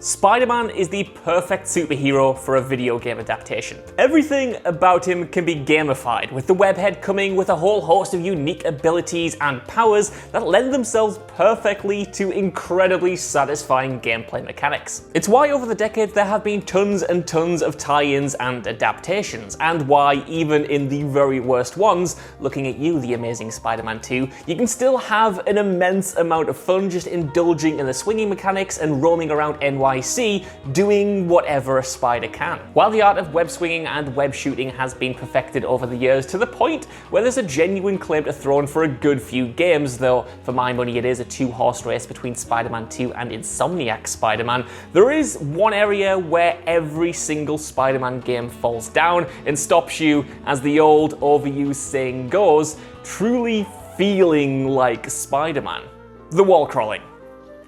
Spider-Man is the perfect superhero for a video game adaptation. Everything about him can be gamified, with the webhead coming with a whole host of unique abilities and powers that lend themselves perfectly to incredibly satisfying gameplay mechanics. It's why over the decades there have been tons and tons of tie-ins and adaptations, and why even in the very worst ones, looking at you, the amazing Spider-Man 2, you can still have an immense amount of fun just indulging in the swinging mechanics and roaming around NYC doing whatever a spider can. While the art of web swinging and web shooting has been perfected over the years to the point where there's a genuine claim to throne for a good few games, though for my money it is a two-horse race between Spider-Man 2 and Insomniac's Spider-Man, there is one area where every single Spider-Man game falls down and stops you, as the old overused saying goes, truly feeling like Spider-Man. The wall crawling.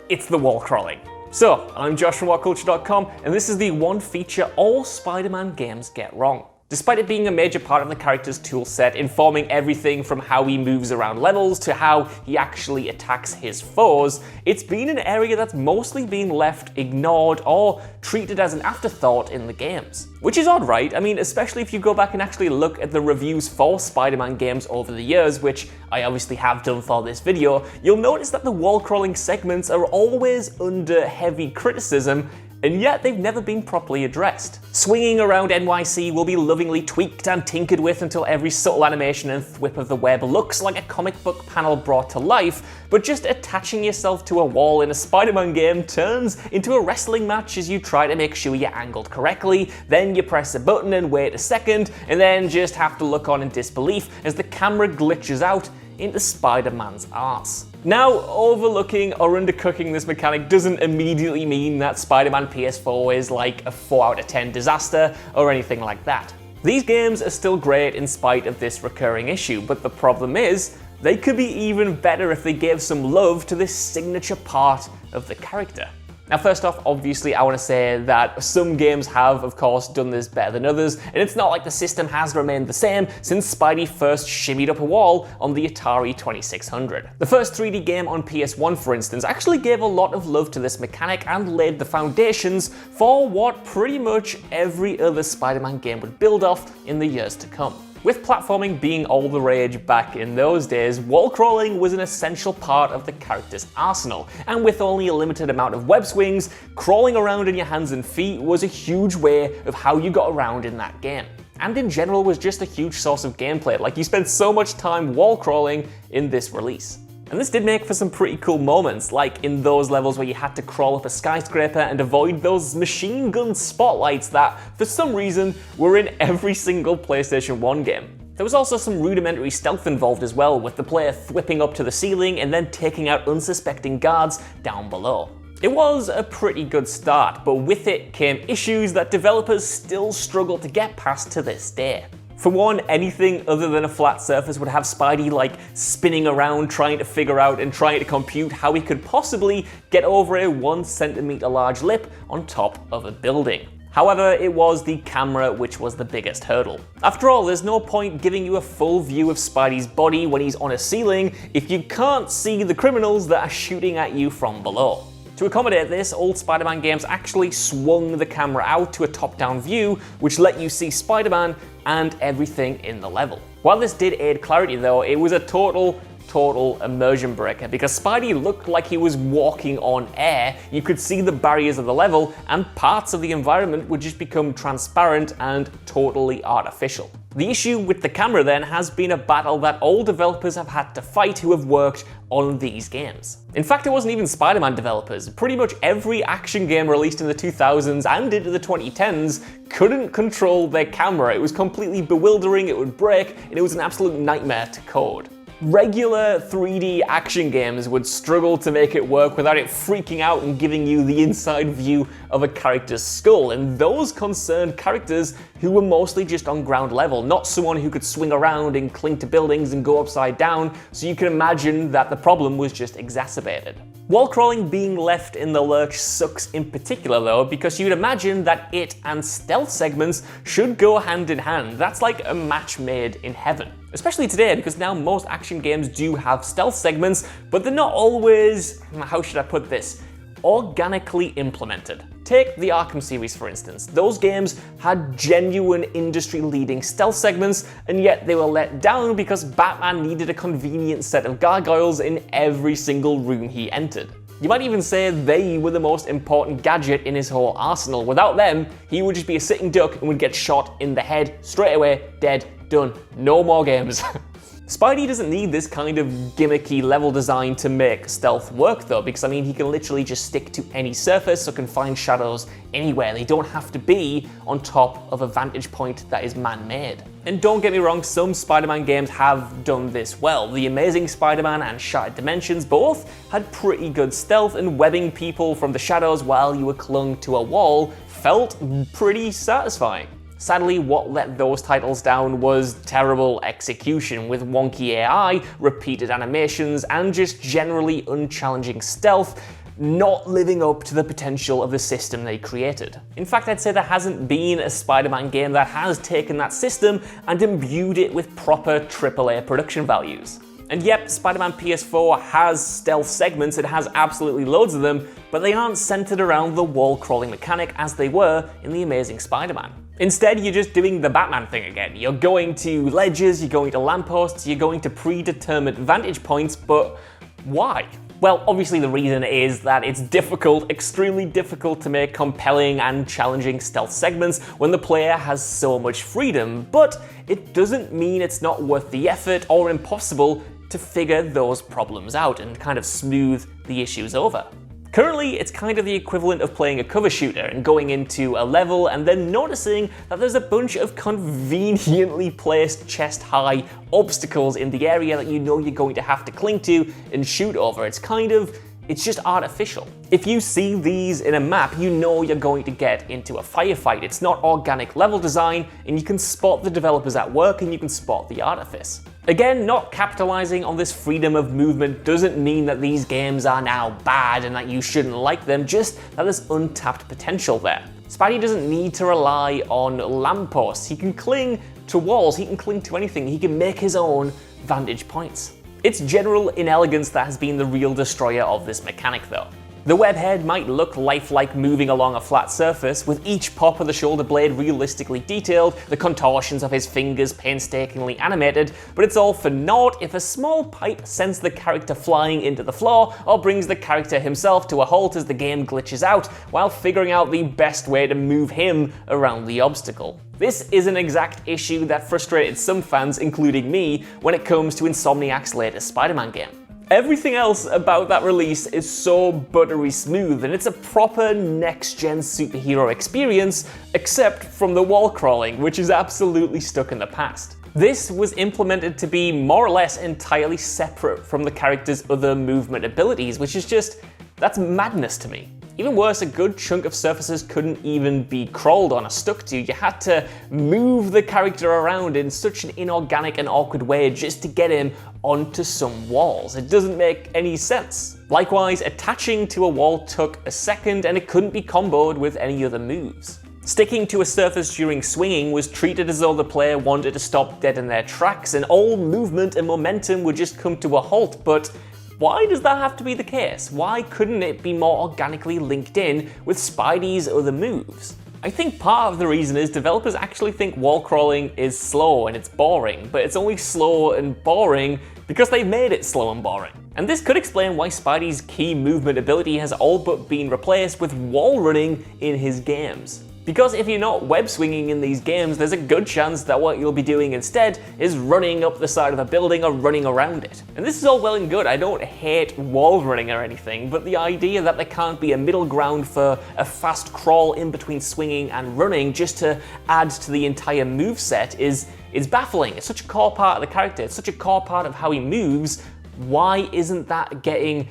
It's the wall crawling. So, I'm Josh from WhatCulture.com, and this is the one feature all Spider-Man games get wrong. Despite it being a major part of the character's toolset, informing everything from how he moves around levels to how he actually attacks his foes, it's been an area that's mostly been left ignored or treated as an afterthought in the games. Which is odd, right? I mean, especially if you go back and actually look at the reviews for Spider-Man games over the years, which I obviously have done for this video, you'll notice that the wall-crawling segments are always under heavy criticism, and yet they've never been properly addressed. Swinging around NYC will be lovingly tweaked and tinkered with until every subtle animation and thwip of the web looks like a comic book panel brought to life, but just attaching yourself to a wall in a Spider-Man game turns into a wrestling match as you try to make sure you're angled correctly, then you press a button and wait a second, and then just have to look on in disbelief as the camera glitches out into Spider-Man's arse. Now, overlooking or undercooking this mechanic doesn't immediately mean that Spider-Man PS4 is like a 4 out of 10 disaster or anything like that. These games are still great in spite of this recurring issue, but the problem is, they could be even better if they gave some love to this signature part of the character. Now, first off, obviously, I want to say that some games have, of course, done this better than others, and it's not like the system has remained the same since Spidey first shimmied up a wall on the Atari 2600. The first 3D game on PS1, for instance, actually gave a lot of love to this mechanic and laid the foundations for what pretty much every other Spider-Man game would build off in the years to come. With platforming being all the rage back in those days, wall crawling was an essential part of the character's arsenal, and with only a limited amount of web swings, crawling around on your hands and feet was a huge way of how you got around in that game. And in general was just a huge source of gameplay, like you spent so much time wall crawling in this release. And this did make for some pretty cool moments, like in those levels where you had to crawl up a skyscraper and avoid those machine gun spotlights that, for some reason, were in every single PlayStation 1 game. There was also some rudimentary stealth involved as well, with the player whipping up to the ceiling and then taking out unsuspecting guards down below. It was a pretty good start, but with it came issues that developers still struggle to get past to this day. For one, anything other than a flat surface would have Spidey like spinning around trying to figure out and trying to compute how he could possibly get over a 1 centimeter large lip on top of a building. However, it was the camera which was the biggest hurdle. After all, there's no point giving you a full view of Spidey's body when he's on a ceiling if you can't see the criminals that are shooting at you from below. To accommodate this, old Spider-Man games actually swung the camera out to a top-down view, which let you see Spider-Man and everything in the level. While this did aid clarity though, it was a total immersion breaker because Spidey looked like he was walking on air. You could see the barriers of the level and parts of the environment would just become transparent and totally artificial. The issue with the camera then has been a battle that all developers have had to fight who have worked on these games. In fact, it wasn't even Spider-Man developers. Pretty much every action game released in the 2000s and into the 2010s couldn't control their camera. It was completely bewildering, it would break, and it was an absolute nightmare to code. Regular 3D action games would struggle to make it work without it freaking out and giving you the inside view of a character's skull, and those concerned characters who were mostly just on ground level, not someone who could swing around and cling to buildings and go upside down, so you can imagine that the problem was just exacerbated. Wall crawling being left in the lurch sucks in particular though, because you'd imagine that it and stealth segments should go hand in hand. That's like a match made in heaven. Especially today, because now most action games do have stealth segments, but they're not always, how should I put this, organically implemented. Take the Arkham series, for instance. Those games had genuine industry-leading stealth segments, and yet they were let down because Batman needed a convenient set of gargoyles in every single room he entered. You might even say they were the most important gadget in his whole arsenal. Without them, he would just be a sitting duck and would get shot in the head straight away, dead, done. No more games. Spidey doesn't need this kind of gimmicky level design to make stealth work though, because I mean, he can literally just stick to any surface or can find shadows anywhere. They don't have to be on top of a vantage point that is man-made. And don't get me wrong, some Spider-Man games have done this well. The Amazing Spider-Man and Shattered Dimensions both had pretty good stealth, and webbing people from the shadows while you were clung to a wall felt pretty satisfying. Sadly, what let those titles down was terrible execution, with wonky AI, repeated animations, and just generally unchallenging stealth not living up to the potential of the system they created. In fact, I'd say there hasn't been a Spider-Man game that has taken that system and imbued it with proper AAA production values. And yep, Spider-Man PS4 has stealth segments, it has absolutely loads of them, but they aren't centered around the wall-crawling mechanic as they were in The Amazing Spider-Man. Instead, you're just doing the Batman thing again. You're going to ledges, you're going to lampposts, you're going to predetermined vantage points, but why? Well, obviously the reason is that it's difficult, extremely difficult to make compelling and challenging stealth segments when the player has so much freedom, but it doesn't mean it's not worth the effort or impossible to figure those problems out and kind of smooth the issues over. Currently, it's kind of the equivalent of playing a cover shooter and going into a level and then noticing that there's a bunch of conveniently placed chest-high obstacles in the area that you know you're going to have to cling to and shoot over. It's just artificial. If you see these in a map, you know you're going to get into a firefight. It's not organic level design, and you can spot the developers at work and you can spot the artifice. Again, not capitalizing on this freedom of movement doesn't mean that these games are now bad and that you shouldn't like them, just that there's untapped potential there. Spidey doesn't need to rely on lampposts. He can cling to walls, he can cling to anything, he can make his own vantage points. It's general inelegance that has been the real destroyer of this mechanic though. The webhead might look lifelike moving along a flat surface, with each pop of the shoulder blade realistically detailed, the contortions of his fingers painstakingly animated, but it's all for naught if a small pipe sends the character flying into the floor or brings the character himself to a halt as the game glitches out while figuring out the best way to move him around the obstacle. This is an exact issue that frustrated some fans, including me, when it comes to Insomniac's latest Spider-Man game. Everything else about that release is so buttery smooth, and it's a proper next-gen superhero experience, except from the wall crawling, which is absolutely stuck in the past. This was implemented to be more or less entirely separate from the character's other movement abilities, which is just, that's madness to me. Even worse, a good chunk of surfaces couldn't even be crawled on or stuck to. You had to move the character around in such an inorganic and awkward way just to get him onto some walls. It doesn't make any sense. Likewise, attaching to a wall took a second and it couldn't be comboed with any other moves. Sticking to a surface during swinging was treated as though the player wanted to stop dead in their tracks and all movement and momentum would just come to a halt, but why does that have to be the case? Why couldn't it be more organically linked in with Spidey's other moves? I think part of the reason is developers actually think wall crawling is slow and it's boring, but it's only slow and boring because they made it slow and boring. And this could explain why Spidey's key movement ability has all but been replaced with wall running in his games. Because if you're not web swinging in these games, there's a good chance that what you'll be doing instead is running up the side of a building or running around it. And this is all well and good, I don't hate wall running or anything, but the idea that there can't be a middle ground for a fast crawl in between swinging and running just to add to the entire moveset is baffling. It's such a core part of the character, it's such a core part of how he moves. Why isn't that getting,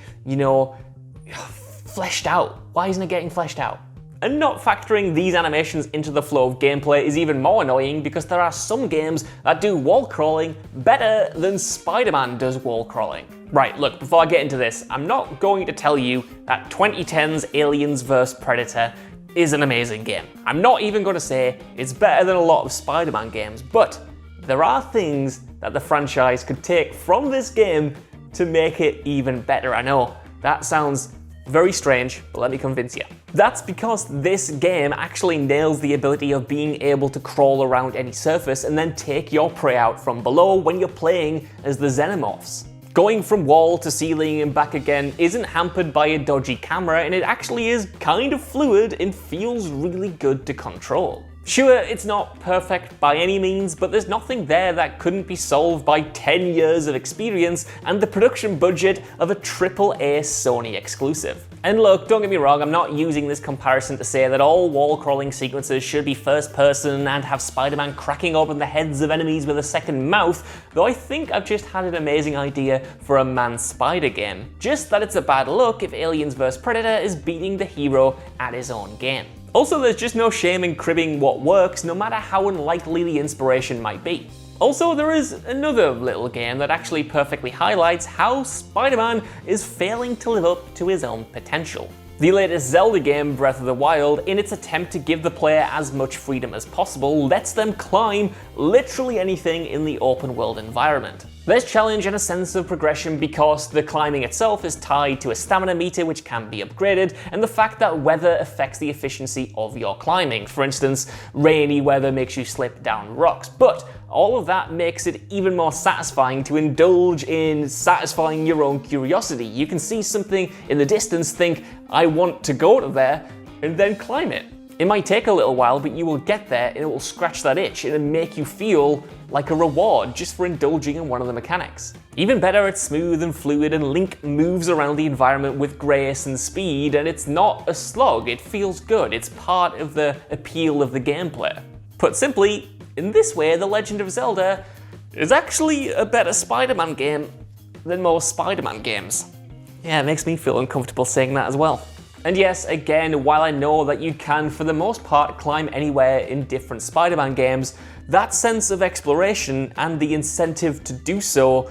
fleshed out? Why isn't it getting fleshed out? And not factoring these animations into the flow of gameplay is even more annoying because there are some games that do wall crawling better than Spider-Man does wall crawling. Right, look, before I get into this, I'm not going to tell you that 2010's Aliens vs Predator is an amazing game. I'm not even going to say it's better than a lot of Spider-Man games, but there are things that the franchise could take from this game to make it even better. I know, that sounds very strange, but let me convince you. That's because this game actually nails the ability of being able to crawl around any surface and then take your prey out from below when you're playing as the Xenomorphs. Going from wall to ceiling and back again isn't hampered by a dodgy camera, and it actually is kind of fluid and feels really good to control. Sure, it's not perfect by any means, but there's nothing there that couldn't be solved by 10 years of experience and the production budget of a AAA Sony exclusive. And look, don't get me wrong, I'm not using this comparison to say that all wall crawling sequences should be first person and have Spider-Man cracking open the heads of enemies with a second mouth, though I think I've just had an amazing idea for a man-spider game. Just that it's a bad look if Aliens vs Predator is beating the hero at his own game. Also, there's just no shame in cribbing what works, no matter how unlikely the inspiration might be. Also, there is another little game that actually perfectly highlights how Spider-Man is failing to live up to his own potential. The latest Zelda game, Breath of the Wild, in its attempt to give the player as much freedom as possible, lets them climb literally anything in the open world environment. There's challenge and a sense of progression because the climbing itself is tied to a stamina meter which can be upgraded, and the fact that weather affects the efficiency of your climbing. For instance, rainy weather makes you slip down rocks, but all of that makes it even more satisfying to indulge in satisfying your own curiosity. You can see something in the distance, think, I want to go to there, and then climb it. It might take a little while, but you will get there and it will scratch that itch and make you feel like a reward just for indulging in one of the mechanics. Even better, it's smooth and fluid, and Link moves around the environment with grace and speed, and it's not a slog, it feels good. It's part of the appeal of the gameplay. Put simply, in this way, The Legend of Zelda is actually a better Spider-Man game than most Spider-Man games. Yeah, it makes me feel uncomfortable saying that as well. And yes, again, while I know that you can, for the most part, climb anywhere in different Spider-Man games, that sense of exploration and the incentive to do so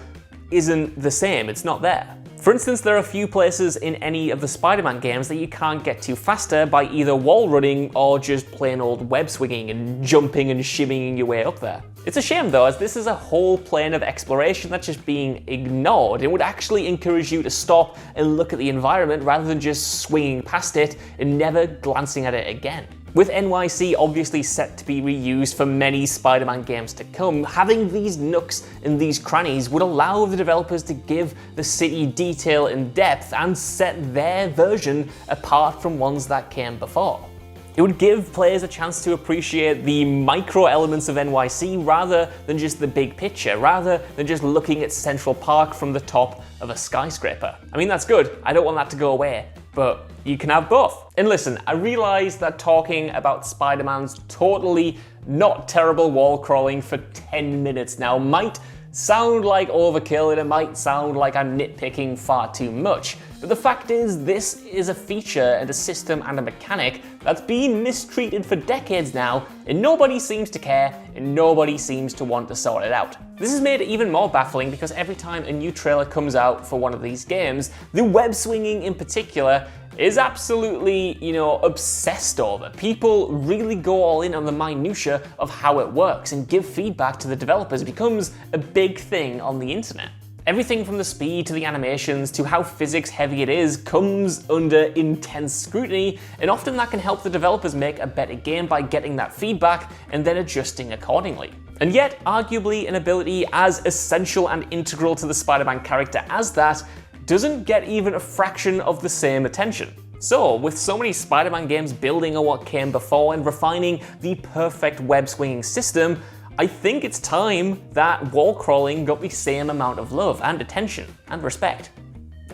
isn't the same, it's not there. For instance, there are a few places in any of the Spider-Man games that you can't get to faster by either wall running or just plain old web swinging and jumping and shimmying your way up there. It's a shame though, as this is a whole plane of exploration that's just being ignored. It would actually encourage you to stop and look at the environment rather than just swinging past it and never glancing at it again. With NYC obviously set to be reused for many Spider-Man games to come, having these nooks and these crannies would allow the developers to give the city detail and depth and set their version apart from ones that came before. It would give players a chance to appreciate the micro elements of NYC rather than just the big picture, rather than just looking at Central Park from the top of a skyscraper. I mean, that's good, I don't want that to go away, but you can have both. And listen, I realize that talking about Spider-Man's totally not terrible wall crawling for 10 minutes now might sound like overkill, and it might sound like I'm nitpicking far too much. But the fact is, this is a feature and a system and a mechanic that's been mistreated for decades now, and nobody seems to care, and nobody seems to want to sort it out. This has made it even more baffling because every time a new trailer comes out for one of these games, the web swinging in particular is absolutely, obsessed over. People really go all in on the minutiae of how it works, and give feedback to the developers becomes a big thing on the internet. Everything from the speed to the animations to how physics heavy it is comes under intense scrutiny, and often that can help the developers make a better game by getting that feedback and then adjusting accordingly. And yet, arguably an ability as essential and integral to the Spider-Man character as that doesn't get even a fraction of the same attention. So, with so many Spider-Man games building on what came before and refining the perfect web-swinging system, I think it's time that wall crawling got the same amount of love and attention and respect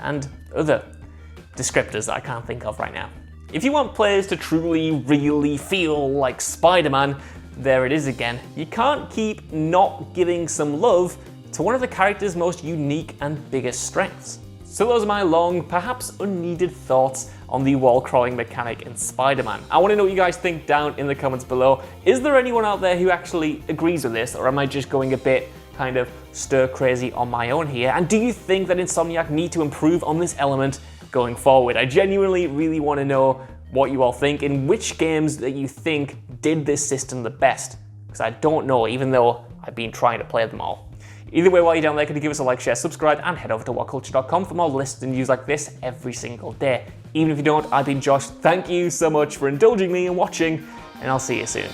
and other descriptors that I can't think of right now. If you want players to truly, really feel like Spider-Man, there it is again. You can't keep not giving some love to one of the character's most unique and biggest strengths. So those are my long, perhaps unneeded thoughts on the wall crawling mechanic in Spider-Man. I want to know what you guys think down in the comments below. Is there anyone out there who actually agrees with this, or am I just going a bit kind of stir crazy on my own here? And do you think that Insomniac need to improve on this element going forward? I genuinely really want to know what you all think and which games that you think did this system the best, because I don't know, even though I've been trying to play them all. Either way, while you're down there, could you give us a like, share, subscribe, and head over to WhatCulture.com for more lists and news like this every single day. Even if you don't, I've been Josh. Thank you so much for indulging me and watching, and I'll see you soon.